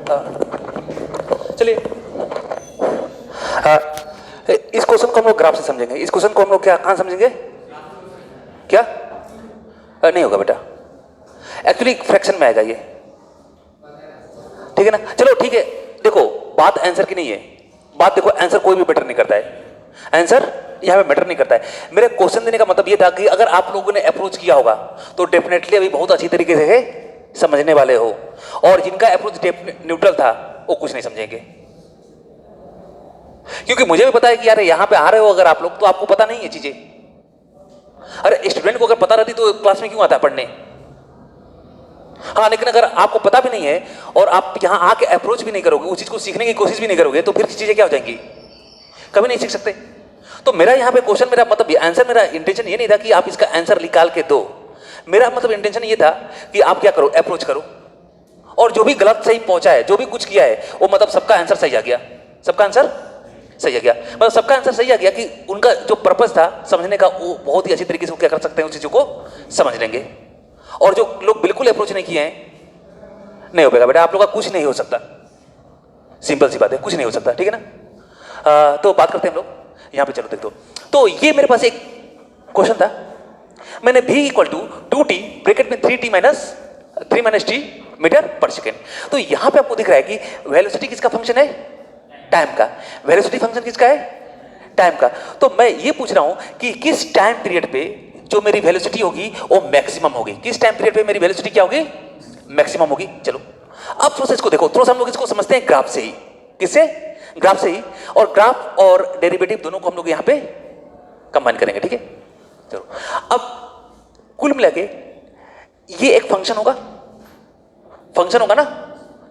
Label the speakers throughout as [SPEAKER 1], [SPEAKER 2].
[SPEAKER 1] चलिए इस क्वेश्चन को हम लोग ग्राफ से समझेंगे। इस क्वेश्चन को हम लोग क्या कहाँ समझेंगे? क्या नहीं होगा बेटा, एक्चुअली फ्रैक्शन में आएगा ये, ठीक है ना। चलो ठीक है, देखो बात आंसर की नहीं है, बात देखो आंसर कोई भी मैटर नहीं करता है, आंसर यहाँ पे मैटर नहीं करता है। मेरे क्वेश्चन देने का मतलब ये था कि अगर आप लोगों ने अप्रोच किया होगा तो डेफिनेटली अभी बहुत अच्छी तरीके से समझने वाले हो, और जिनका अप्रोच न्यूट्रल था वो कुछ नहीं समझेंगे, क्योंकि मुझे भी पता है कि यार यहाँ पे आ रहे हो अगर आप लोग तो आपको पता नहीं है चीजें। अरे स्टूडेंट को अगर पता रहती तो क्लास में क्यों आता पढ़ने? हाँ, लेकिन अगर आपको पता भी नहीं है और आप यहाँ आके अप्रोच भी नहीं करोगे, उस चीज को सीखने की कोशिश भी नहीं करोगे, तो फिर चीजें क्या हो जाएंगी? कभी नहीं सीख सकते। तो मेरा यहाँ पे क्वेश्चन, मेरा मतलब आंसर, मेरा इंटेंशन ये नहीं था कि आप इसका आंसर निकाल के दो। मेरा मतलब इंटेंशन ये था कि आप क्या करो, अप्रोच करो, और जो भी गलत सही पहुंचा है, जो भी कुछ किया है, वो मतलब सबका आंसर सही आ गया, सबका आंसर सही आ गया, मतलब सबका आंसर सही आ गया कि उनका जो पर्पस था समझने का, वो बहुत ही अच्छी तरीके से क्या कर सकते हैं, उस चीजों को समझ लेंगे। और जो लोग बिल्कुल अप्रोच नहीं किए हैं, नहीं हो पाएगा बेटा, आप लोग का कुछ नहीं हो सकता, सिंपल सी बात है, कुछ नहीं हो सकता, ठीक है ना। तो बात करते हैं हम लोग यहाँ पे, चलो देख दो। तो ये मेरे पास एक क्वेश्चन था, मैंने v equal to 2t bracket में 3 माइनस t मीटर पर सेकेंड। तो यहाँ पे आपको दिख रहा है कि वेलोसिटी किसका फंक्शन है? टाइम का। वेलोसिटी फंक्शन किसका है? टाइम का। तो मैं ये पूछ रहा हूं कि किस टाइम पीरियड पे जो मेरी वेलोसिटी होगी वो मैक्सिमम होगी, किस टाइम पीरियड पे मेरी वेलोसिटी क्या होगी? मैक्सिमम होगी। चलो अब थोड़ा सा इसको देखो, थोड़ा सा हम लोग इसको समझते हैं ग्राफ से ही। किससे? ग्राफ से ही। और ग्राफ और डेरिवेटिव दोनों को हम लोग यहाँ पे कंबाइन करेंगे, ठीक है। चलो अब कुल मिला के ये एक फंक्शन होगा, फंक्शन होगा ना,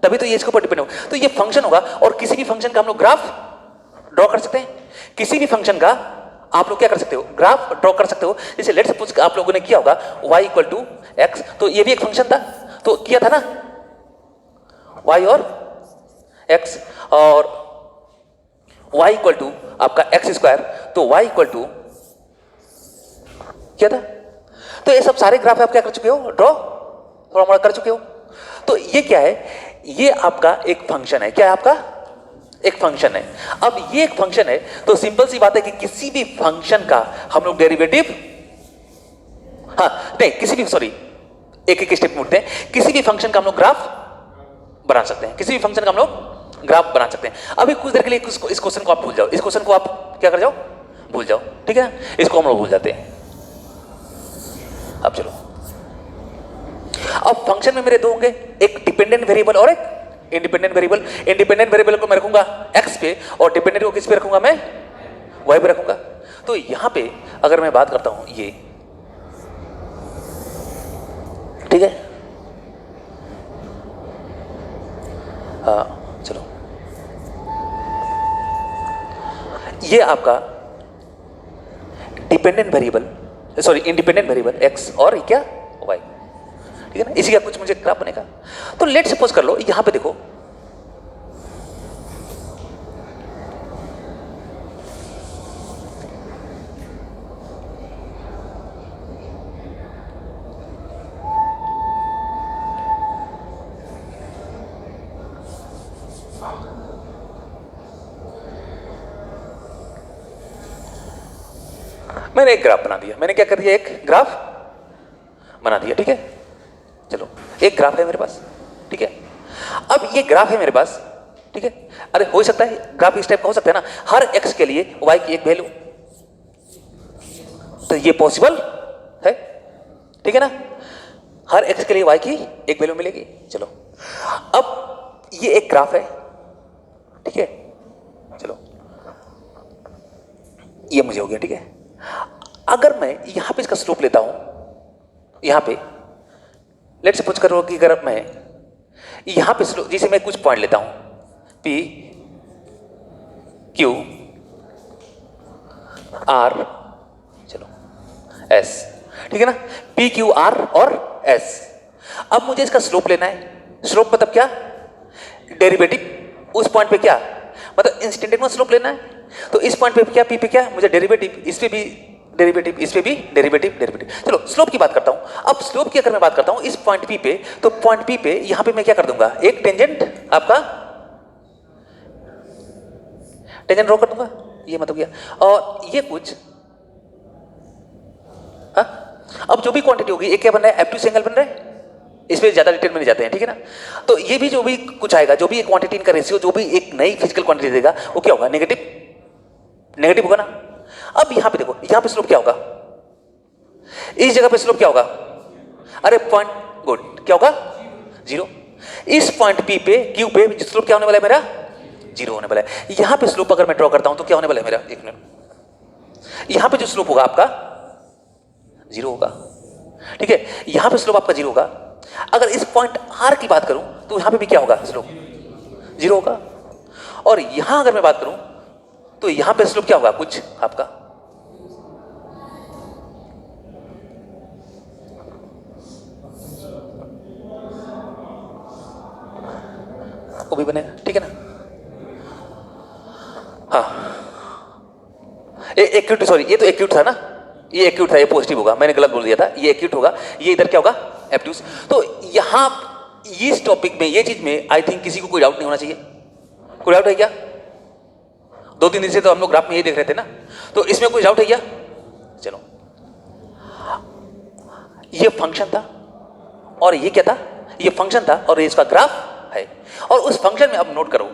[SPEAKER 1] तभी तो ये इसके ऊपर डिपेंड होगा। तो ये फंक्शन होगा, और किसी भी फंक्शन का हम लोग ग्राफ ड्रॉ कर सकते हैं, किसी भी फंक्शन का आप लोग क्या कर सकते हो? ग्राफ ड्रॉ कर सकते हो। जैसे लेट्स सपोज आप लोगों ने किया होगा y इक्वल टू एक्स, तो ये भी एक फंक्शन था, तो किया था ना y और x, और y इक्वल टू आपका एक्स स्क्वायर, तो y इक्वल टू किया था। तो ये सब सारे ग्राफ आप क्या कर चुके हो? ड्रॉ थोड़ा मोड़ा कर चुके हो। तो ये क्या है? ये आपका एक फंक्शन है। क्या है आपका? एक फंक्शन है। अब ये एक फंक्शन है, तो सिंपल सी बात है कि किसी भी फंक्शन का हम लोग डेरिवेटिव, हाँ नहीं, किसी भी, सॉरी एक एक स्टेप में उठते हैं, किसी भी फंक्शन का हम लोग ग्राफ बना सकते हैं, किसी भी फंक्शन का हम लोग ग्राफ बना सकते हैं। अभी कुछ देर के लिए इस क्वेश्चन को आप भूल जाओ, इस क्वेश्चन को आप क्या कर जाओ? भूल जाओ, ठीक है। इसको हम लोग भूल जाते हैं। अब चलो, अब फंक्शन में मेरे दो होंगे, एक डिपेंडेंट वेरिएबल और एक इंडिपेंडेंट वेरिएबल। इंडिपेंडेंट वेरिएबल को मैं रखूंगा x पे, और डिपेंडेंट को किस पे रखूंगा? मैं y पे रखूंगा। तो यहां पे अगर मैं बात करता हूं ये, ठीक है, चलो ये आपका dependent variable, sorry independent variable x, और ये क्या? y, ठीक है ना। इसी का कुछ मुझे ग्राफ बनेगा। तो लेट सपोज कर लो, यहां पे देखो, मैंने एक ग्राफ बना दिया। मैंने क्या कर दिया? एक ग्राफ बना दिया, ठीक है। चलो एक ग्राफ है मेरे पास, ठीक है। अब ये ग्राफ है मेरे पास, ठीक है। अरे हो सकता है ग्राफ इस टाइप का हो सकता है ना, हर x के लिए y की एक वैल्यू, तो ये पॉसिबल है, ठीक है ना। हर x के लिए y की एक वैल्यू मिलेगी। चलो अब ये एक ग्राफ है, ठीक है। चलो ये मुझे हो गया, ठीक है। अगर मैं यहां पे इसका स्लोप लेता हूं, यहां पे लेट्स सपोज करो कि अगर मैं यहां पे स्लोप, जैसे मैं कुछ पॉइंट लेता हूं P Q R, चलो S, ठीक है ना, P Q R और S। अब मुझे इसका स्लोप लेना है। स्लोप मतलब क्या? डेरिवेटिव उस पॉइंट पे, क्या मतलब इंस्टेंटेनियस स्लोप लेना है। तो इस पॉइंट पे क्या? P पे क्या? मुझे डेरिवेटिव, इस पे भी डेरिवेटिव, इस पे भी डेरिवेटिव। चलो स्लोप की बात करता हूं। अब स्लोप की अगर मैं बात करता हूं इस पॉइंट पी पे, तो पॉइंट पी पे यहां पे मैं क्या कर दूंगा, एक टेंजेंट आपका टेंजेंट ड्रॉ कर दूंगा, ये मतलब गया, और ये कुछ अब जो भी क्वांटिटी होगी, एक क्या बन रहा है, एब्ट्यूस एंगल बन रहा है, इस पे ज्यादा डिटेल में नहीं जाते हैं, ठीक है ना। तो ये भी जो भी कुछ आएगा, जो भी एक क्वांटिटी इनका रेशियो, जो भी एक नई फिजिकल क्वांटिटी देगा, वो क्या होगा, नेगेटिव होगा ना। अब यहां पे देखो, यहां पे स्लोप क्या होगा, इस जगह पे स्लोप क्या होगा, अरे पॉइंट, गुड, क्या होगा, 0। इस पॉइंट पी पे, क्यू पे स्लोप क्या होने वाला है मेरा, 0 होने वाला है। यहां पे स्लोप अगर मैं ड्रॉ करता हूं तो क्या होने वाला है मेरा, एक मिनट, यहां पे जो स्लोप होगा आपका 0 होगा, ठीक है। यहां पे स्लोप आपका 0 होगा। अगर इस पॉइंट आर की बात करूं तो यहां पे भी क्या होगा, स्लोप 0 होगा। और यहां अगर मैं बात करूं तो यहां पे स्लोप क्या होगा, कुछ आपका वो भी बनेगा, ठीक है ना। हाँ, एक्यूट, सॉरी ये तो एक्यूट था ना, ये एक्यूट था, ये पॉजिटिव होगा, मैंने गलत बोल दिया था, ये एक्यूट होगा, ये इधर क्या होगा, एब्ट्यूस। तो यहां इस टॉपिक में, ये चीज में आई थिंक किसी को कोई डाउट नहीं होना चाहिए। कोई डाउट है क्या? 2-3 दिन से तो हम लोग ग्राफ में ये देख रहे थे ना, तो इसमें कोई डाउट है क्या? चलो, ये फंक्शन था और ये क्या था, ये फंक्शन था और ये इसका ग्राफ है। और उस फंक्शन में अब नोट करो,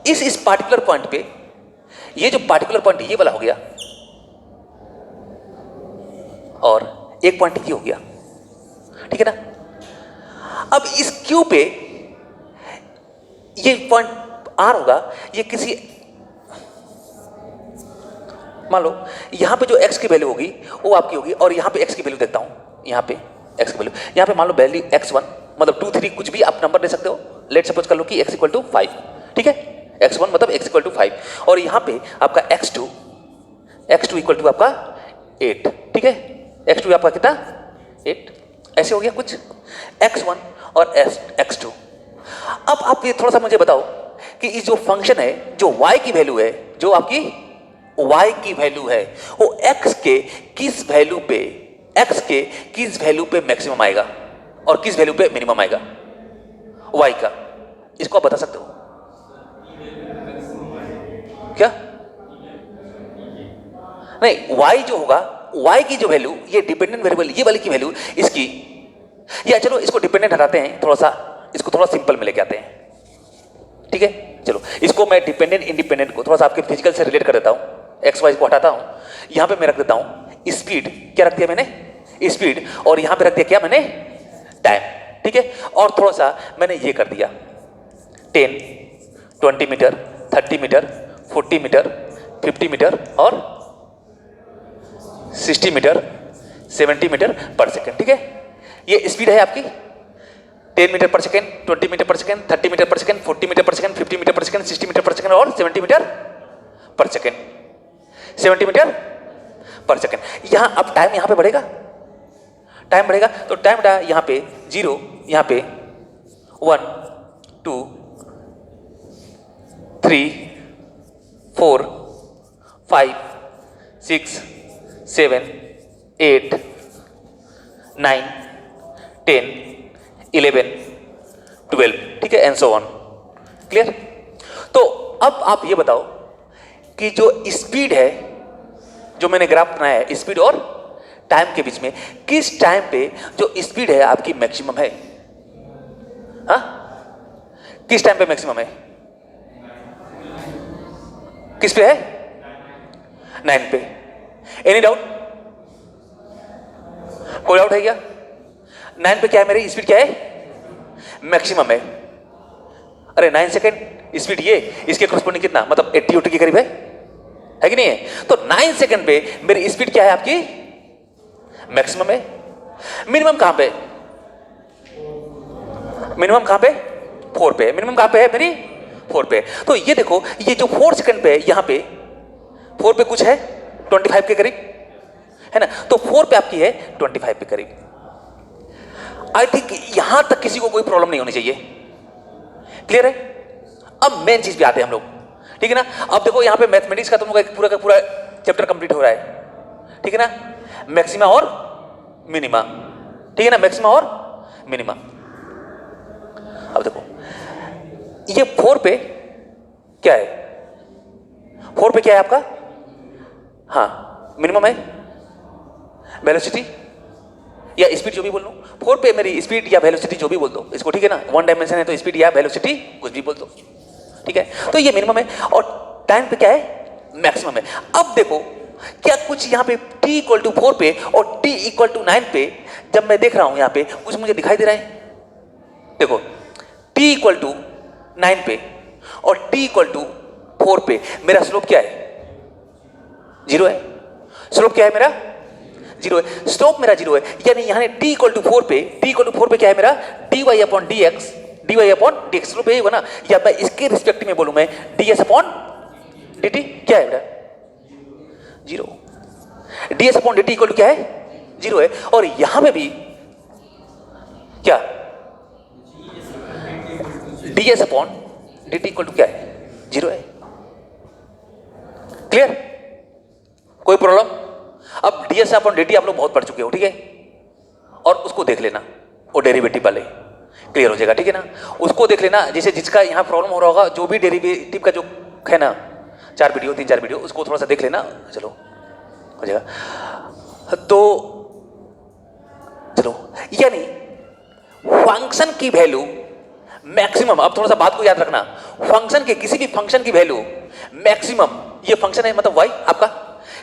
[SPEAKER 1] इस पार्टिकुलर पॉइंट पे, ये जो पार्टिकुलर पॉइंट ये वाला हो गया और एक पॉइंट ये हो गया, ठीक है ना। अब इस क्यू पे ये पॉइंट आर होगा, ये किसी, मान लो यहां पे जो x की वैल्यू होगी वो आपकी होगी, और यहां पे x की वैल्यू देखता हूं, यहां पे x की वैल्यू, यहां पे मान लो वैल्यू x1 मतलब 2 3 कुछ भी आप नंबर ले सकते हो। लेट सपोज कर लो कि x इक्वल टू 5, ठीक है, x1 मतलब x इक्वल टू 5, और यहां पे आपका x2 इक्वल टू आपका 8, ठीक है, x2 आपका कितना 8, ऐसे हो गया कुछ, x1 और x2। अब आप ये थोड़ा सा मुझे बताओ कि इस जो फंक्शन है, जो y की वैल्यू है, जो आपकी y की वैल्यू है, वो x के किस वैल्यू पे मैक्सिमम आएगा और किस वैल्यू पे मिनिमम आएगा y का, इसको आप बता सकते हो क्या? नहीं, y जो होगा, y की जो वैल्यू, ये डिपेंडेंट वेरिएबल, ये वाली की वैल्यू इसकी, या चलो इसको डिपेंडेंट हटाते हैं, थोड़ा सा इसको थोड़ा सिंपल में लेके आते हैं, ठीक है। चलो इसको मैं डिपेंडेंट इंडिपेंडेंट को थोड़ा सा आपके फिजिकल से रिलेट कर देता हूं, एक्स वाई को हटाता हूं, यहां पे मैं रख देता हूं स्पीड, क्या रख दिया मैंने, स्पीड, और यहां पे रख दिया क्या मैंने, टाइम, ठीक है। और थोड़ा सा मैंने ये कर दिया 10, 20 मीटर, 30 मीटर, 40 मीटर, 50 मीटर और 60 मीटर, 70 मीटर पर सेकेंड, ठीक है। ये स्पीड है आपकी 10 मीटर पर सेकेंड, 20 मीटर पर सेकेंड, 30 मीटर पर सेकेंड, 40 मीटर पर सेकेंड, 50 मीटर पर सेकेंड, 60 मीटर पर सेकेंड और 70 मीटर पर सेकेंड, 70 मीटर पर सेकेंड। यहां अब टाइम यहां पे बढ़ेगा, टाइम बढ़ेगा तो टाइम बढ़ा, यहां पे 0, यहां पे 1 2 3 4 5 6 7 8 9 10 11 12, ठीक है, एंड सो ऑन, क्लियर। तो अब आप ये बताओ कि जो स्पीड है, जो मैंने ग्राफ बनाया है स्पीड और टाइम के बीच में, किस टाइम पे जो स्पीड है आपकी मैक्सिमम है, हाँ, किस टाइम पे मैक्सिमम है, किस पे है, 9 पे। एनी डाउट, कोई डाउट है क्या? 9 पे क्या है, मेरी स्पीड क्या है, मैक्सिमम है। अरे 9 सेकेंड स्पीड, ये इसके corresponding कितना, मतलब 80 के करीब है कि नहीं है? तो 9 सेकेंड पे मेरी स्पीड क्या है आपकी, मैक्सिमम है। मिनिमम कहां पे, मिनिमम कहां पे, 4 पे, मिनिमम कहां पे है मेरी, 4 पे। तो ये देखो, ये जो 4 सेकेंड पे, यहां पे 4 पे कुछ है 25 के करीब है ना, तो 4 पे आपकी है 25 के करीब। आई थिंक यहां तक किसी को कोई प्रॉब्लम नहीं होनी चाहिए, क्लियर है। अब मेन चीज पे आते हैं हम लोग, ठीक है ना। अब देखो यहां पे मैथमेटिक्स का तुम लोग पूरा का पूरा चैप्टर कंप्लीट हो रहा है, ठीक है ना, मैक्सिमा और मिनिमा, ठीक है ना, मैक्सिमा और मिनिमा। अब देखो ये 4 पे क्या है, 4 पे क्या है आपका, हाँ मिनिमम है, वेलोसिटी या स्पीड जो भी बोल लो, 4 पे मेरी स्पीड या वेलोसिटी जो भी बोल दो इसको, ठीक है ना, 1 डायमेंशन है तो स्पीड या वेलोसिटी कुछ भी बोल दो, ठीक है। तो ये मिनिमम है और टाइम पे क्या है, मैक्सिमम है। अब देखो क्या कुछ यहाँ पे t इक्वल टू 4 पे और t इक्वल टू 9 पे जब मैं देख रहा हूं यहाँ पे कुछ मुझे दिखाई दे रहा है, देखो t इक्वल टू 9 पे और t इक्वल टू 4 पे मेरा स्लोप क्या है, 0 है। स्लोप क्या है मेरा, 0 है। स्लोप मेरा 0 है, यानी यहाँ t इक्वल टू 4 पे, t इक्वल टू 4 पे क्या है मेरा, dy upon dx, dy upon dx slope यही होगा ना, या मैं इसके रिस्पेक्ट में बोलूं मैं ds अपॉन dt क्या है बेटा, 0। ds upon dt equal to क्या है, 0 है। और यहां पे भी क्या, ds upon dt equal to क्या है, 0 है। क्लियर, कोई प्रॉब्लम। अब ds अपॉन dt आप लोग बहुत पढ़ चुके हो, ठीक है, और उसको देख लेना, वो डेरिवेटिव वाले क्लियर हो जाएगा, ठीक है ना, उसको देख लेना। जैसे जिसका यहां प्रॉब्लम हो रहा होगा, जो भी डेरिवेटिव का जो है ना 4 वीडियो 3-4 वीडियो, उसको थोड़ा सा देख लेना, चलो हो जाएगा। तो चलो, यानी फंक्शन की वैल्यू मैक्सिमम, अब थोड़ा सा बात को याद रखना, फंक्शन के किसी भी फंक्शन की वैल्यू मैक्सिमम, ये फंक्शन है मतलब y आपका,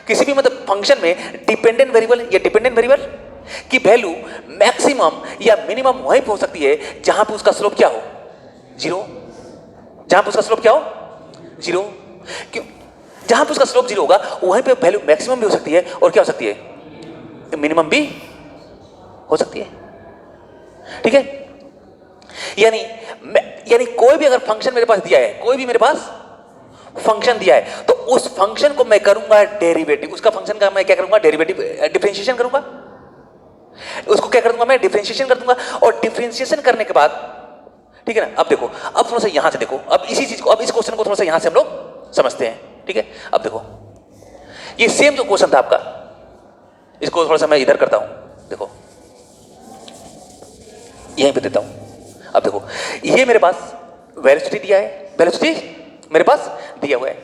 [SPEAKER 1] किसी भी मतलब फंक्शन में डिपेंडेंट वेरिएबल या डिपेंडेंट वेरिएबल की वैल्यू मैक्सिमम या मिनिमम वहीं पे हो सकती है जहां पे उसका स्लोप क्या हो, 0, जहां पे उसका स्लोप क्या हो, 0। क्यों, जहां पे उसका स्लोप 0 होगा वहीं पे वैल्यू मैक्सिमम भी हो सकती है और क्या हो सकती है, मिनिमम भी हो सकती है, ठीक है। यानी कोई भी अगर फंक्शन मेरे पास दिया है, कोई भी मेरे पास फंक्शन दिया है, तो उस फंक्शन को मैं करूंगा डेरिवेटिव, उसका फंक्शन का मैं क्या करूंगा, डेरिवेटिव डिफरेंशिएशन करूंगा, उसको क्या कर दूंगा मैं, डिफरेंशिएशन कर दूंगा। और डिफरेंशिएशन करने के बाद, ठीक है ना, अब देखो, अब थोड़ा सा यहां से देखो, अब इसी चीज को, अब इस क्वेश्चन को थोड़ा सा यहां से हम लोग समझते हैं, ठीक है। अब देखो ये सेम जो क्वेश्चन था आपका, इसको थोड़ा सा मैं इधर करता हूं, देखो यहीं पे देता हूं। अब देखो ये मेरे पास वेलोसिटी दिया है, वेलोसिटी मेरे पास दिया हुआ है,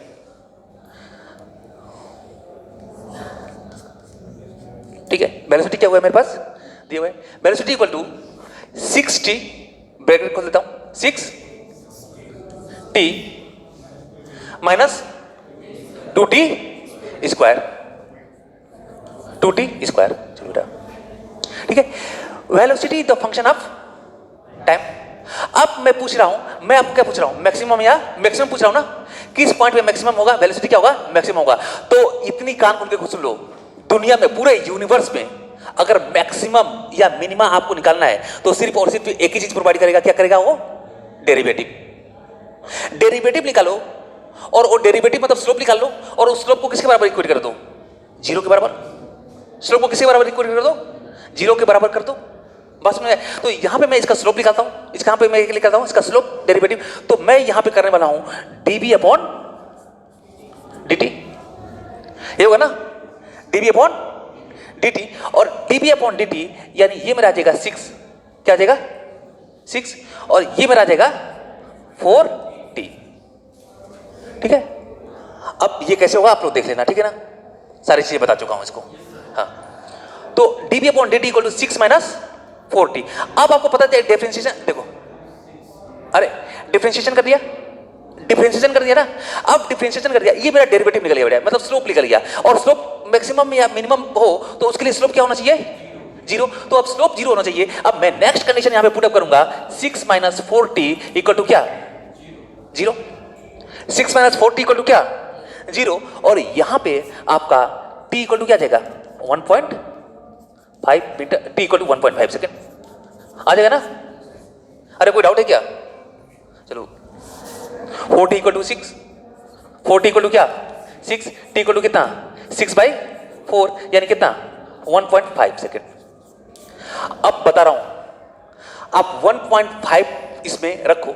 [SPEAKER 1] ठीक है, वेलोसिटी क्या हुआ है मेरे पास दिया हुआ है, velocity equal to 6t, bracket खोल देता हूं, 6t minus 2t square, 2t square, चलो बेटा, ठीक है। Velocity the function of time. अब मैं पूछ रहा हूं, मैं आपको क्या पूछ रहा हूं, मैक्सिमम या मैक्सिमम पूछ रहा हूं ना, किस पॉइंट पे मैक्सिमम होगा, वेलोसिटी क्या होगा, मैक्सिमम होगा। तो इतनी कान खोल के खुद सुन लो, दुनिया में पूरे यूनिवर्स में अगर मैक्सिमम या मिनिमा आपको निकालना है तो सिर्फ और सिर्फ एक ही चीज प्रोवाइड करेगा, क्या करेगा वो, डेरिवेटिव। डेरिवेटिव निकालो और वो डेरिवेटिव मतलब स्लोप निकाल लो, और उस स्लोप को किसके बराबर इक्वेट कर दो, 0 के बराबर। स्लोप को किसके बराबर इक्वेट कर दो, 0 के बराबर कर दो, बस में। तो यहां पे मैं इसका स्लोप निकालता हूं, इसका यहां पे मैं निकालता हूं इसका स्लोप डेरिवेटिव, तो मैं यहां पे करने वाला हूं dB अपॉन dt, ये होगा ना, dB अपॉन dt, और dB अपॉन dt यानी ये मेरा आ जाएगा 6, क्या आ जाएगा 6, और ये मेरा आ जाएगा 4t, ठीक है। अब ये कैसे होगा आप लोग देख लेना, ठीक है ना, सारी चीजें बता चुका हूं इसको, हाँ। तो dB upon dt equal to 6 minus 4t। अब आपको पता है डिफरेंशिएशन, देखो, अरे डिफरेंशिएशन कर दिया, डिफरेंशिएशन कर दिया ना, अब डिफरेंशिएशन कर दिया, ये मेरा डेरिवेटिव निकल गया, मतलब स्लोप निकल गया, और स्लोप मैक्सिमम या मिनिमम हो तो उसके लिए स्लोप क्या होना चाहिए, 0। तो अब स्लोप 0 होना चाहिए। अब मैं नेक्स्ट कंडीशन यहां पे पुट अप करूंगा, 6 माइनस 4t इक्वल टू क्या, 0। 6 माइनस 4t इक्वल टू क्या, 0, और यहां पे आपका t इक्वल टू क्या जाएगा, 1.5 metre, t equal to 1.5 second आ जाएगा ना। अरे कोई डाउट है क्या, चलो 4t equal to 6, 4t equal to क्या 6, t इक्वल टू कितना 6/4 यानी कितना 1.5 सेकेंड। अब बता रहा हूं, आप 1.5 इसमें रखो,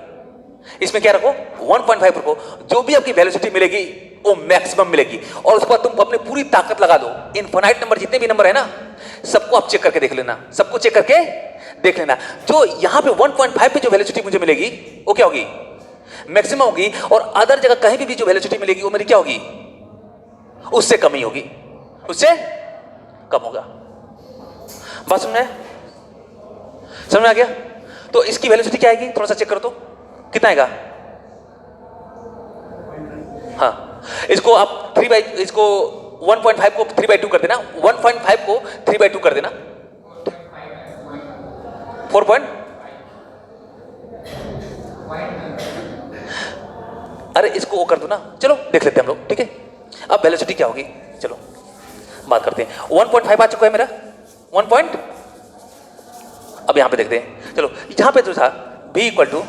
[SPEAKER 1] इसमें क्या रखो 1.5 रखो, जो भी आपकी वेलोसिटी मिलेगी वो मैक्सिमम मिलेगी। और उसके बाद तुम अपनी पूरी ताकत लगा दो, इनफाइनाइट नंबर जितने भी नंबर है ना सबको आप चेक करके देख लेना, सबको चेक करके देख लेना। जो यहां पे 1.5 पे जो वेलोसिटी मुझे मिलेगी वो क्या होगी, मैक्सिमम होगी। और अदर जगह कहीं भी जो वेलोसिटी मिलेगी वो मेरी क्या होगी, उससे कम ही होगी, उससे कम होगा। बात समझ में आ गया? तो इसकी वेलोसिटी क्या आएगी, थोड़ा सा चेक करो तो कितना आएगा। हाँ, इसको आप 1.5 को 3/2 कर देना, 1.5 को 3/2 कर देना, 4. अरे इसको वो कर दो ना, चलो देख लेते हैं हम लोग, ठीक है। अब वेलोसिटी क्या होगी, चलो बात करते हैं। 1.5 आ चुका है मेरा, 1. अब यहां पे देखते हैं, चलो यहां पे जो था v =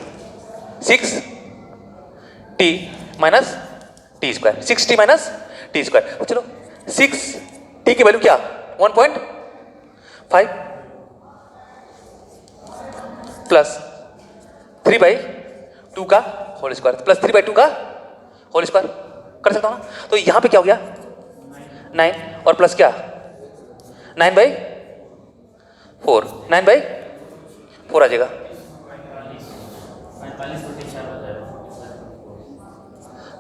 [SPEAKER 1] 6t minus T square, 6t minus T square. तो चलो 6t की वैल्यू क्या, 1.5 प्लस 3/2 का होल स्क्वायर प्लस 3/2 का होल स्क्वायर कर सकता हूं ना। तो यहां पे क्या हो गया, 9 और प्लस क्या 9/4, 9/4 आ जाएगा।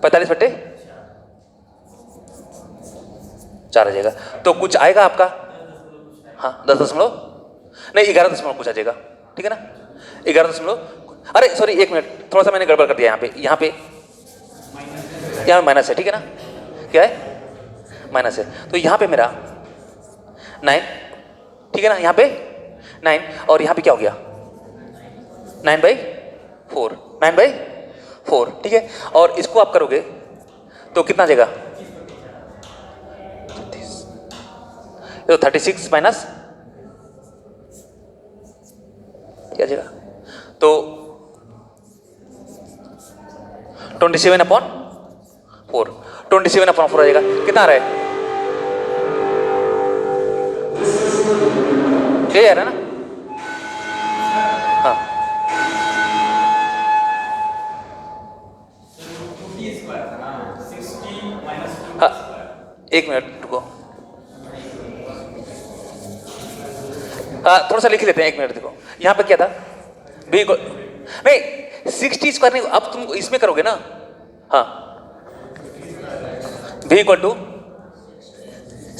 [SPEAKER 1] 45/4 आ जाएगा। तो कुछ आएगा आपका, हाँ 10 नहीं 11 कुछ आ जाएगा, ठीक है ना। 11, अरे सॉरी 1 मिनट, थोड़ा सा मैंने गड़बड़ कर दिया। यहाँ पे माइनस है, ठीक है ना, क्या है माइनस है। तो यहाँ पे मेरा 9, ठीक है ना, यहाँ पे 9 और यहाँ पे क्या हो गया 9/4, ठीक है। और इसको आप करोगे तो कितना आ जाएगा, तो 36 माइनस क्या जाएगा, तो 27/4, 27/4 आ जाएगा। कितना आ रहा है, ये आ रहा है ना, हाँ हाँ 1 मिनट रुको, थोड़ा सा लिख लेते हैं, 1 मिनट। देखो यहाँ पे क्या था, b को नहीं 60 स्क्वायर नहीं, अब तुम इसमें करोगे ना, हाँ v =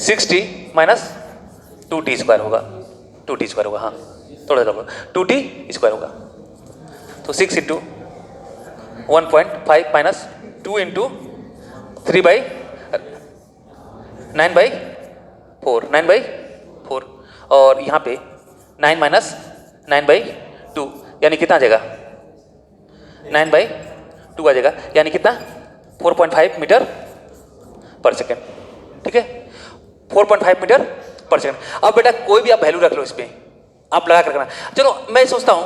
[SPEAKER 1] 60 माइनस 2t स्क्वायर होगा, 2t स्क्वायर होगा, हाँ थोड़ा सा 2t स्क्वायर होगा। तो 6 × 1.5 माइनस 2 × 9/4 और यहाँ पे 9 माइनस 9/2 यानी कितना आ जाएगा 9/2 आ जाएगा, यानी कितना 4.5 मीटर पर सेकेंड, ठीक है 4.5 मीटर पर सेकेंड। अब बेटा कोई भी आप वैल्यू रख लो, इस पर आप लगा कर करना। चलो मैं सोचता हूँ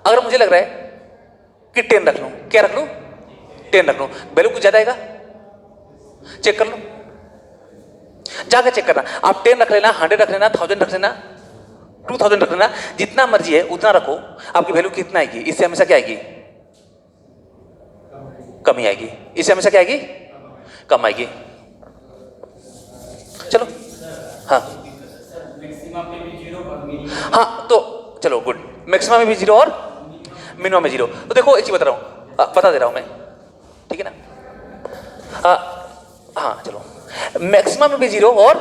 [SPEAKER 1] अगर मुझे लग रहा है कि 10 रख लूँ, क्या रख लूँ 10 रख लूँ, वैल्यू कुछ ज़्यादा आएगा, चेक कर लो, जाकर चेक करना। आप 10 रख लेना, 100 रख लेना, 1000 रख लेना, 2000 रख लेना, जितना मर्जी है उतना रखो, आपकी वैल्यू कितना आएगी, इससे हमेशा क्या आएगी कमी आएगी, इससे हमेशा क्या आएगी कम आएगी। चलो हाँ हाँ, तो चलो गुड, मैक्सिमम में भी 0 और मिनिमम में 0। तो देखो एक चीज बता रहा हूँ, बता दे रहा हूँ मैं, ठीक है ना। हाँ चलो, मैक्सिमम में भी 0 और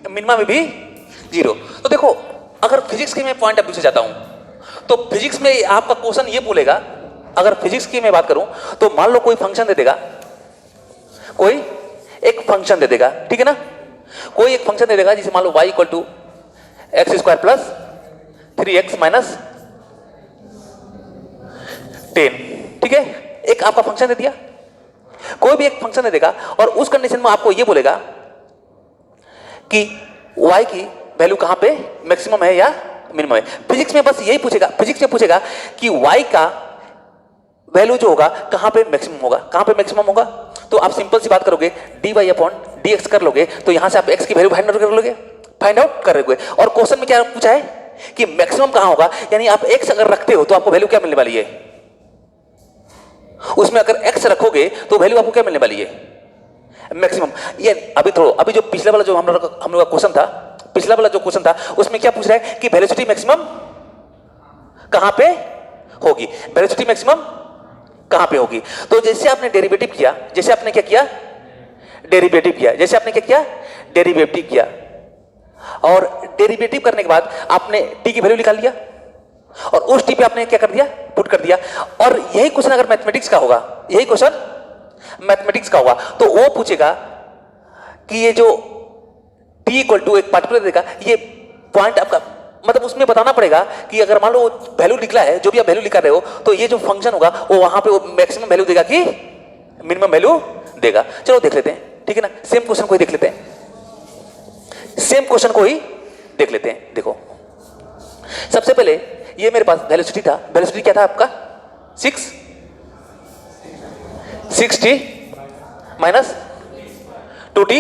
[SPEAKER 1] मिनिमम में भी 0। तो देखो अगर फिजिक्स के मैं पॉइंट ऑफ व्यू से जाता हूं तो फिजिक्स में आपका क्वेश्चन ये बोलेगा, अगर फिजिक्स की मैं बात करूं तो मान लो कोई फंक्शन दे देगा, कोई एक फंक्शन दे देगा, ठीक है ना, कोई एक फंक्शन दे देगा जिसे मान लो y = x² + 3x - 10, ठीक है, एक आपका फंक्शन दे दिया, कोई भी एक फंक्शन दे देगा और उस कंडीशन में आपको ये बोलेगा कि y की वैल्यू कहां पे मैक्सिमम है या मिनिमम है। फिजिक्स में बस यही पूछेगा, फिजिक्स में पूछेगा कि y का वैल्यू जो होगा कहां पे मैक्सिमम होगा, कहां पे मैक्सिमम होगा। तो आप सिंपल सी बात करोगे, dy/dx कर लोगे, तो यहां से आप x की वैल्यू फाइंड आउट कर लोगे। और क्वेश्चन में क्या पूछा है कि मैक्सिमम कहां होगा, यानी आप x अगर रखते हो तो आपको वैल्यू क्या मिलने वाली है, उसमें अगर x रखोगे तो वैल्यू आपको क्या मिलने वाली है मैक्सिमम। ये अभी जो पिछला वाला जो हम लोग का क्वेश्चन था, पिछला वाला जो क्वेश्चन था उसमें क्या पूछ रहा है कि वेलोसिटी मैक्सिमम कहां पे होगी, वेलोसिटी मैक्सिमम कहां पे होगी। तो जैसे आपने डेरिवेटिव किया, जैसे आपने क्या किया, डेरिवेटिव किया, जैसे आपने क्या किया, डेरिवेटिव किया, और डेरिवेटिव करने के बाद आपने टी की वैल्यू निकाल लिया और उस टी पे आपने क्या कर दिया, पुट कर दिया। और यही क्वेश्चन अगर मैथमेटिक्स का होगा, यही क्वेश्चन मैथमेटिक्स का होगा, तो वो पूछेगा कि ये जो टी इक्वल टू एक पार्टिकुलर देगा, ये पॉइंट आपका मतलब उसमें बताना पड़ेगा कि अगर मान लो वैल्यू निकला है, जो भी आप वैल्यू निकाल रहे हो, तो ये जो फंक्शन होगा वो वहां पे वो मैक्सिमम वैल्यू देगा कि मिनिमम वैल्यू देगा। चलो देख लेते हैं, ठीक है ना। सेम क्वेश्चन को ही देख लेते हैं, सेम क्वेश्चन को ही देख लेते हैं। देखो सबसे पहले ये मेरे पास वेलोसिटी था, वेलोसिटी क्या था आपका 6t minus 2t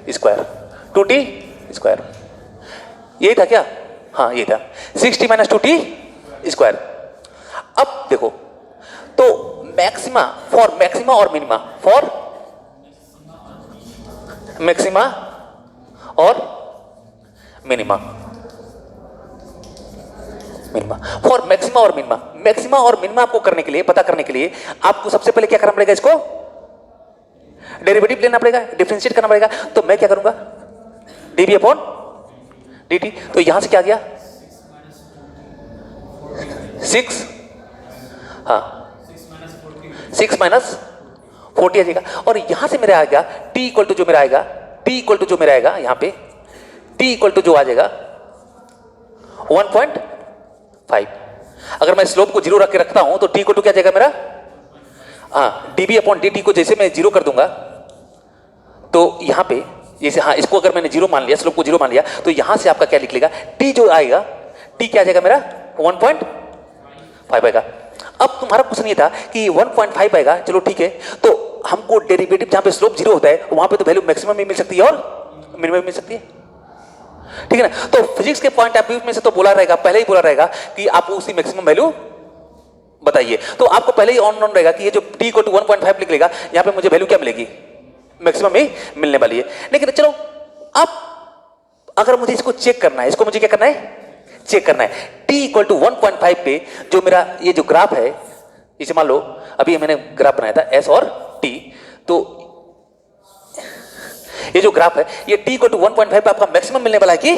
[SPEAKER 1] square, 2t square, यही था क्या, हाँ ये था 6t माइनस 2t स्क्वायर। अब देखो तो मैक्सिमा फॉर मैक्सिमा और मिनिमा, फॉर मैक्सिमा और मिनिमा, मिनिमा फॉर मैक्सिमा और मिनिमा। मैक्सिमा और मिनिमा आपको करने के लिए, पता करने के लिए आपको सबसे पहले क्या करना पड़ेगा, इसको डेरिवेटिव लेना पड़ेगा, डिफरेंशिएट करना पड़ेगा। तो मैं क्या करूंगा, dv अपॉन dt, तो यहां से क्या आ गया 6, हाँ 6 माइनस 40 आ जाएगा। और यहां से मेरा आ गया t इक्वल टू जो मेरा आएगा, t इक्वल टू जो मेरा आएगा यहां पे t इक्वल टू जो आ जाएगा 1.5। अगर मैं स्लोप को 0 रख के रखता हूं तो t इक्वल टू क्या जाएगा मेरा, हाँ dv अपॉन dt को जैसे मैं 0 कर दूंगा तो यहां पे जैसे, हाँ इसको अगर मैंने 0 मान लिया, स्लोप को 0 मान लिया, तो यहां से आपका क्या निकलेगा, t जो आएगा, t क्या आ जाएगा मेरा 1.5 आएगा। अब तुम्हारा क्वेश्चन ये था कि 1.5 आएगा, चलो ठीक है, तो हमको डेरिवेटिव जहां पे स्लोप 0 होता है वहां पे तो वैल्यू मैक्सिमम भी मिल सकती है और मिनिमम भी मिल सकती है, ठीक है ना। तो फिजिक्स के पॉइंट ऑफ व्यू में से तो बोला रहेगा, पहले ही बोला रहेगा कि आप उसी मैक्सिमम वैल्यू बताइए। तो आपको पहले ही ऑन रहेगा कि ये जो t को 1.5 निकलेगा, यहां पे मुझे वैल्यू क्या मिलेगी, मैक्सिमम ही मिलने वाली है। लेकिन चलो अब अगर मुझे इसको चेक करना है, इसको मुझे क्या करना है, चेक करना है। t इक्वल टू 1.5 पे जो मेरा ये जो ग्राफ है, इसे मान लो अभी मैंने ग्राफ बनाया था s और t, तो ये जो ग्राफ है ये t इक्वल टू 1.5 पे आपका मैक्सिमम मिलने वाला है कि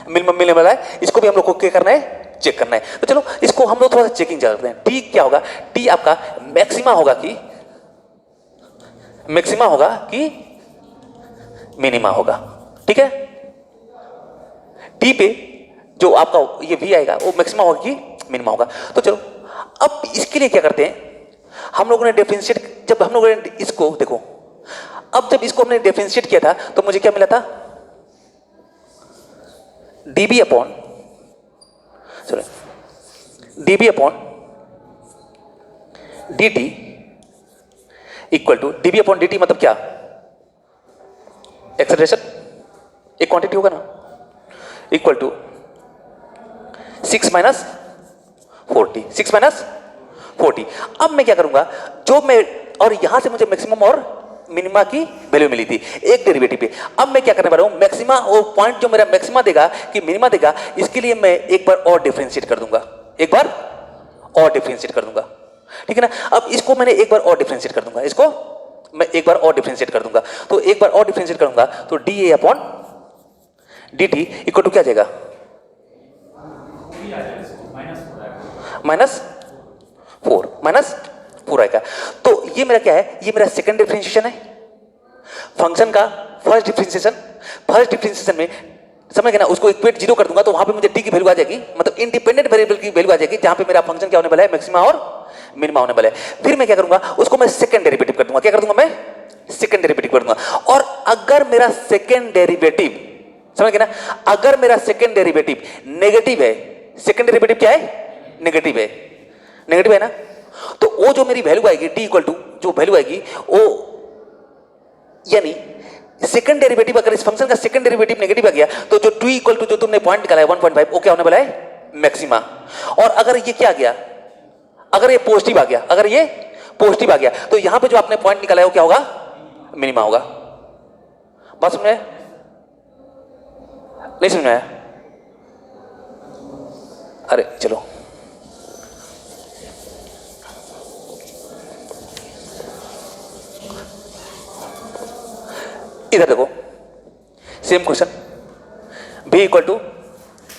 [SPEAKER 1] मिनिमम मिलने वाला है, इसको भी हम लोग को क्या करना है, चेक करना है। तो चलो इसको हम लोग थोड़ा सा चेकिंग करते हैं। t क्या होगा, t आपका मैक्सिमा होगा कि मैक्सिमा होगा कि मिनिमा होगा, ठीक है। t पे जो आपका ये v आएगा वो मैक्सिमा होगा कि मिनिमा होगा। तो चलो अब इसके लिए क्या करते हैं, हम लोगों ने डिफरेंशिएट, जब हम लोगों ने इसको देखो, अब जब इसको हमने डिफरेंशिएट किया था तो मुझे क्या मिला था, dv upon dv upon dt equal to, dv upon dt मतलब क्या, एक्सेलरेशन, एक क्वांटिटी होगा ना, इक्वल टू 6 माइनस 40, 6 माइनस 40। अब मैं क्या करूंगा, जो मैं, और यहां से मुझे मैक्सिमम और मिनिमा की वैल्यू मिली थी एक डेरिवेटिव पे। अब मैं क्या करने वाला हूं, मैक्सिमा और पॉइंट जो मेरा मैक्सिमा देगा कि मिनिमा देगा, इसके लिए मैं एक बार और डिफरेंशिएट कर दूंगा, एक बार और डिफरेंशिएट कर दूंगा, ठीक है ना। अब इसको मैंने एक बार और डिफरेंशिएट कर दूंगा, इसको मैं एक बार और डिफरेंशिएट कर दूंगा, तो एक बार और डिफरेंशिएट करूंगा तो dA upon dt equal to क्या जाएगा, -4 आएगा। तो ये मेरा क्या है, ये मेरा सेकंड डिफरेंशिएशन है फंक्शन का। फर्स्ट डिफरेंशिएशन में समझ गए ना, उसको इक्वेट 0 कर दूंगा तो वहां पे मुझे t की वैल्यू आ जाएगी, मतलब इंडिपेंडेंट वेरिएबल की वैल्यू आ जाएगी, जहां पे मेरा फंक्शन क्या होने वाला है, मैक्सिमा और मिनिमा होने वाला है। फिर मैं क्या करूंगा, उसको मैं सेकंड डेरिवेटिव कर दूंगा, क्या कर दूंगा, मैं सेकंड डेरिवेटिव कर दूंगा। और अगर मेरा सेकंड डेरिवेटिव, समझ गए ना, अगर मेरा सेकंड डेरिवेटिव नेगेटिव है, सेकंड डेरिवेटिव क्या है, नेगेटिव है, नेगेटिव है ना, तो वो जो मेरी वैल्यू आएगी t इक्वल टू जो वैल्यू आएगी वो, यानी सेकंड डेरिवेटिव, अगर इस फंक्शन का सेकंड डेरिवेटिव नेगेटिव आ गया तो जो t इक्वल टू जो तुमने पॉइंट निकाला है 1.5 वो क्या होने वाला है, मैक्सिमा। और अगर ये क्या आ गया, अगर ये पॉजिटिव आ गया, अगर ये पॉजिटिव आ गया तो यहां पे जो आपने पॉइंट निकाला है वो क्या होगा, मिनिमा होगा। बात समझ में आया? नहीं समझ में आया? अरे चलो, इधर देखो, same question, b equal to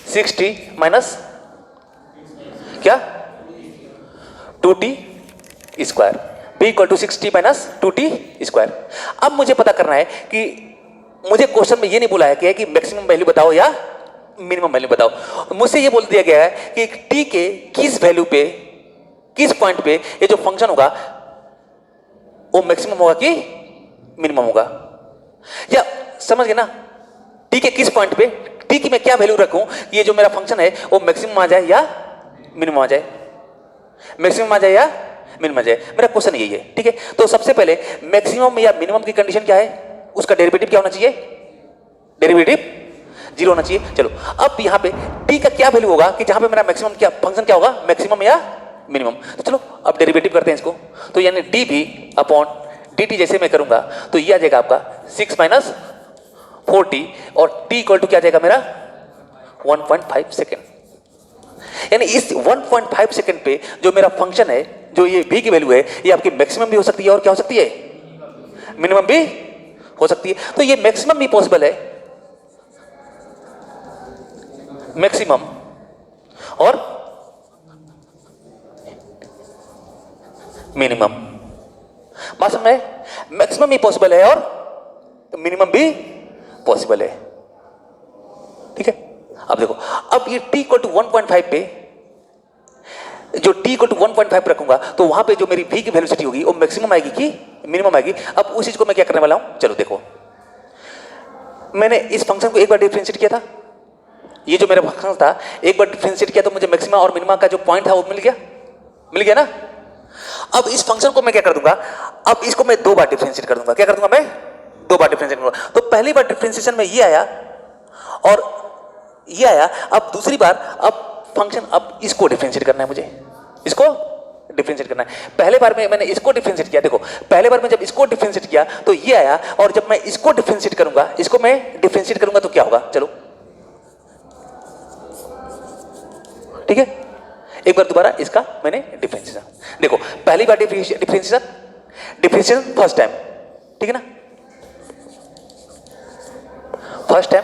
[SPEAKER 1] 6t minus क्या 2t square, b equal to 6t minus 2t square. अब मुझे पता करना है कि मुझे क्वेश्चन में ये नहीं बोला है कि मैक्सिमम वैल्यू बताओ या मिनिमम वैल्यू बताओ। मुझसे ये बोल दिया गया है कि t के किस वैल्यू पे, किस पॉइंट पे ये जो फंक्शन होगा वो मैक्सिमम होगा कि मिनिमम होगा। या समझ गए ना, t के किस पॉइंट पे t की मैं क्या वैल्यू रखूं कि ये जो मेरा फंक्शन है वो मैक्सिमम आ जाए या मिनिमम आ जाए, मैक्सिमम आ जाए या मिनिमम आ जाए। मेरा क्वेश्चन यही है, ठीक है। तो सबसे पहले मैक्सिमम या मिनिमम की कंडीशन क्या है, उसका डेरिवेटिव क्या होना चाहिए, डेरिवेटिव 0 होना चाहिए। चलो अब यहाँ पे t का क्या वैल्यू होगा कि जहां पे मेरा मैक्सिमम क्या फंक्शन क्या होगा, मैक्सिमम या मिनिमम। तो चलो अब डेरिवेटिव करते हैं इसको। तो यानी डी भी अपॉन dt जैसे मैं करूंगा तो ये आ जाएगा आपका 6 माइनस 4t और t इक्वल टू क्या आ जाएगा मेरा 1.5 सेकेंड। यानी इस 1.5 सेकेंड पे जो मेरा फंक्शन है, जो ये v की वैल्यू है, ये आपकी मैक्सिमम भी हो सकती है और क्या हो सकती है, मिनिमम भी हो सकती है। तो ये मैक्सिमम भी पॉसिबल है, मैक्सिमम और मिनिमम। बात समझ में, मैक्सिमम भी पॉसिबल है और मिनिमम भी पॉसिबल है, ठीक है। अब देखो, अब ये t इक्वल टू 1.5 पे जो t इक्वल टू 1.5 रखूंगा तो वहां पे जो मेरी v की वेलोसिटी होगी वो मैक्सिमम आएगी कि मिनिमम आएगी। अब उस चीज को मैं क्या करने वाला हूं, चलो देखो, मैंने इस फंक्शन को एक बार डिफरेंशिएट किया था, ये जो मेरा फंक्शन था एक बार डिफरेंशिएट किया तो मुझे मैक्सिमा और मिनिमा का जो पॉइंट था वो मिल गया ना। अब इस फंक्शन को मैं क्या कर दूंगा, अब इसको मैं 2 बार डिफरेंशिएट कर दूंगा। क्या कर दूंगा मैं, 2 बार डिफरेंशिएट करूंगा। तो पहली बार डिफरेंशिएशन में ये आया और ये आया, अब दूसरी बार अब फंक्शन, अब इसको डिफरेंशिएट करना है मुझे, इसको डिफरेंशिएट करना है। पहले बार में मैंने इसको डिफरेंशिएट किया, देखो पहले बार में जब इसको डिफरेंशिएट किया तो ये आया, और जब मैं इसको डिफरेंशिएट करूंगा, इसको मैं डिफरेंशिएट करूंगा तो क्या होगा, चलो ठीक है। एक बार दोबारा इसका मैंने डिफरेंशिएशन, देखो पहली बार डिफरेंशिएशन फर्स्ट टाइम, ठीक है ना, फर्स्ट टाइम,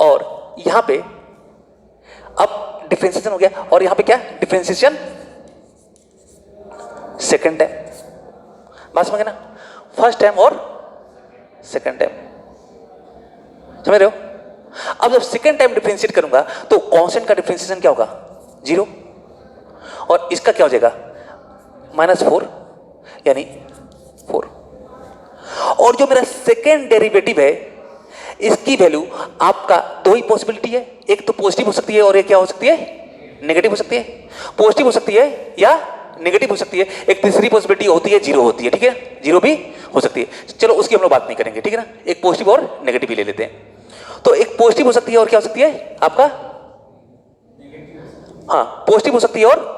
[SPEAKER 1] और यहां पे अब डिफरेंशिएशन हो गया और यहां पे क्या डिफरेंशिएशन सेकंड टाइम। बात समझ गए ना, फर्स्ट टाइम और सेकंड टाइम, समझ रहे हो। अब जब सेकंड टाइम डिफरेंशिएट करूंगा तो कांस्टेंट का डिफरेंशिएशन क्या होगा, 0, और इसका क्या हो जाएगा -4 यानी 4। और जो मेरा सेकंड डेरिवेटिव है इसकी वैल्यू आपका 2 ही पॉसिबिलिटी है, एक तो पॉजिटिव हो सकती है और एक क्या हो सकती है, नेगेटिव हो सकती है। पॉजिटिव हो सकती है या नेगेटिव हो सकती है, एक तीसरी पॉसिबिलिटी होती है 0 होती है, ठीक है, 0 भी हो सकती है। चलो उसकी हम लोग बात नहीं करेंगे, ठीक है ना, एक पॉजिटिव और नेगेटिव ही ले लेते हैं। तो एक पॉजिटिव हो सकती है और क्या हो सकती है आपका, हाँ पॉजिटिव हो सकती है और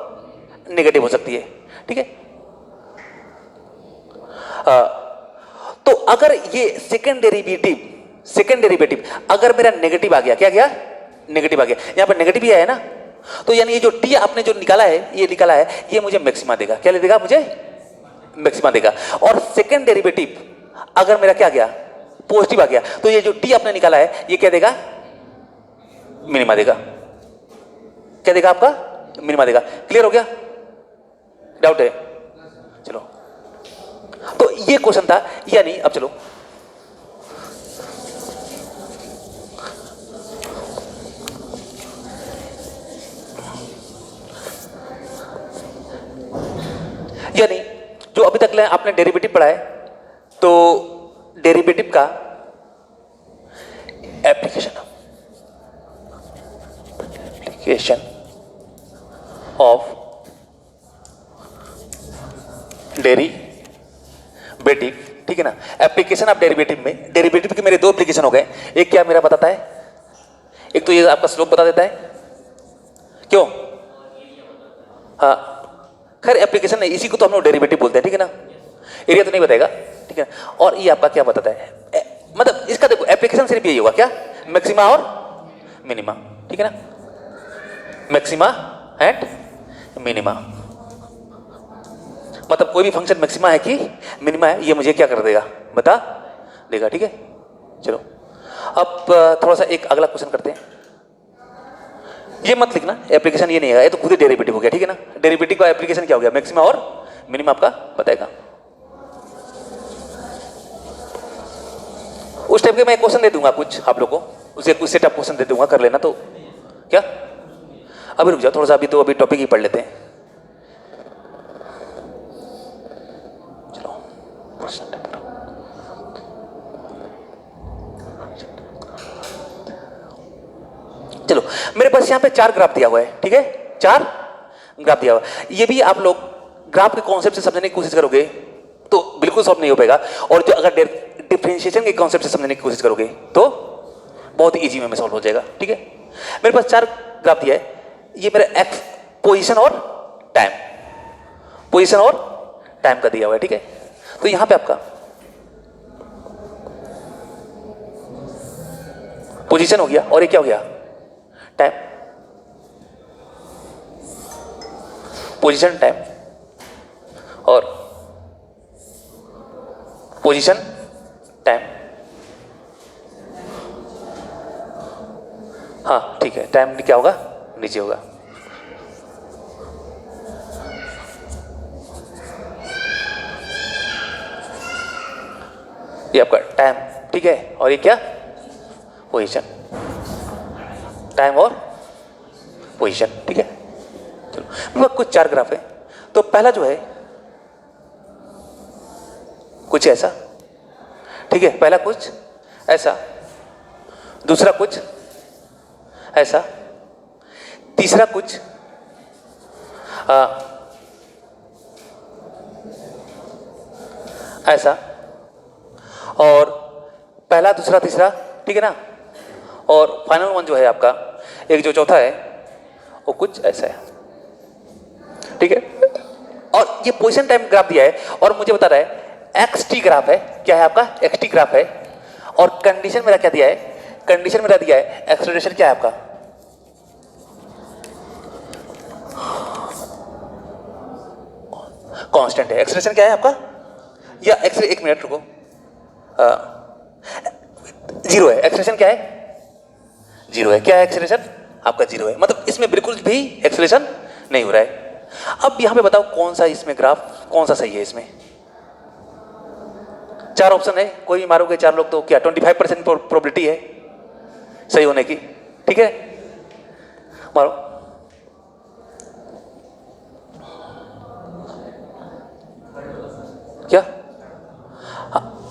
[SPEAKER 1] नेगेटिव हो सकती है, ठीक है। तो अगर ये सेकंड डेरिवेटिव अगर मेरा नेगेटिव आ गया, क्या गया, नेगेटिव आ गया, यहां पर नेगेटिव ही आया ना, तो यानी ये जो टी आपने जो निकाला है ये मुझे मैक्सिमा देगा। क्या देगा, मुझे मैक्सिमा देगा। और सेकंड डेरिवेटिव अगर मेरा क्या गया, पॉजिटिव आ गया, तो ये जो टी आपने निकाला है ये क्या देगा, मिनिमा देगा। क्या देगा आपका, मिनिमा देगा। क्लियर हो गया, डाउट है, चलो। तो ये क्वेश्चन था, यानी अब चलो यानी जो अभी तक आपने डेरिवेटिव पढ़ा है, तो डेरिवेटिव का एप्लीकेशन ऑफ डेरिवेटिव, ठीक है ना। एप्लीकेशन ऑफ डेरिवेटिव में, डेरिवेटिव के मेरे 2 एप्लीकेशन हो गए। एक क्या मेरा बताता है, एक तो ये आपका स्लोप बता देता है, क्यों, हाँ खैर एप्लीकेशन नहीं, इसी को तो हम लोग डेरिवेटिव बोलते हैं, ठीक है ना। एरिया तो नहीं बताएगा, ठीक है। और ये आपका क्या बताता है, मतलब इसका देखो एप्लीकेशन सिर्फ यही होगा, क्या, मैक्सिमा और मिनिमा, ठीक है ना, मैक्सिमा एंड मिनिमा। मतलब कोई भी फंक्शन मैक्सिमा है कि मिनिमा है, ये मुझे क्या कर देगा, बता देगा, ठीक है। चलो अब थोड़ा सा एक अगला क्वेश्चन करते हैं। ये मत लिखना एप्लीकेशन, ये नहीं है, ये तो खुद ही डेरिवेटिव हो गया, ठीक है ना। डेरिवेटिव का एप्लीकेशन क्या हो गया, मैक्सिमा और मिनिमा आपका बताएगा। उस टाइप के मैं क्वेश्चन दे दूंगा कुछ आप लोग को, उसे कुछ सेटअप क्वेश्चन दे दूंगा, कर लेना। तो क्या अभी रुक जाओ थोड़ा सा, अभी तो अभी टॉपिक ही पढ़ लेते हैं। चलो मेरे पास यहां पे 4 ग्राफ दिया हुआ है, ठीक है, 4 ग्राफ दिया हुआ है। ये भी आप लोग ग्राफ के कॉन्सेप्ट से समझने की कोशिश करोगे तो बिल्कुल सॉल्व नहीं हो पाएगा, और जो अगर डिफरेंशिएशन के कॉन्सेप्ट से समझने की कोशिश करोगे तो बहुत इजी में सॉल्व हो जाएगा, ठीक है। मेरे पास 4 ग्राफ दिया है, ये मेरा एक्स पोजीशन और टाइम, पोजीशन और टाइम का दिया हुआ है, ठीक है। तो यहां पे आपका पोजीशन हो गया और ये क्या हो गया, टाइम, पोजीशन टाइम और पोजीशन टाइम। हाँ ठीक है, टाइम क्या होगा, नीचे होगा। ये आपका टाइम, ठीक है, और ये क्या, पोजीशन, टाइम और पोजीशन, ठीक है। चलो मेरे पास कुछ 4 ग्राफ है। तो पहला जो है कुछ ऐसा, ठीक है, पहला कुछ ऐसा, दूसरा कुछ ऐसा, तीसरा कुछ ऐसा, और पहला दूसरा तीसरा, ठीक है ना, और फाइनल वन जो है आपका एक जो चौथा है वो कुछ ऐसा है, ठीक है। और ये पोजीशन टाइम ग्राफ दिया है और मुझे बता रहा है एक्स टी ग्राफ है, क्या है आपका, एक्स टी ग्राफ है, और कंडीशन मेरा क्या दिया है, कंडीशन मेरा दिया है एक्सेलरेशन क्या है आपका, कांस्टेंट है। एक्सेलरेशन क्या है आपका, या एक्सेलरेशन, एक मिनट रुको, 0 है। एक्सेलरेशन क्या है, 0 है। क्या है एक्सेलरेशन आपका, 0 है। मतलब इसमें बिल्कुल भी एक्सेलरेशन नहीं हो रहा है। अब यहां पे बताओ कौन सा इसमें ग्राफ कौन सा सही है। इसमें 4 ऑप्शन है, कोई भी मारोगे 4 लोग तो क्या 25% प्रोबेबिलिटी है सही होने की, ठीक है, मारो। क्या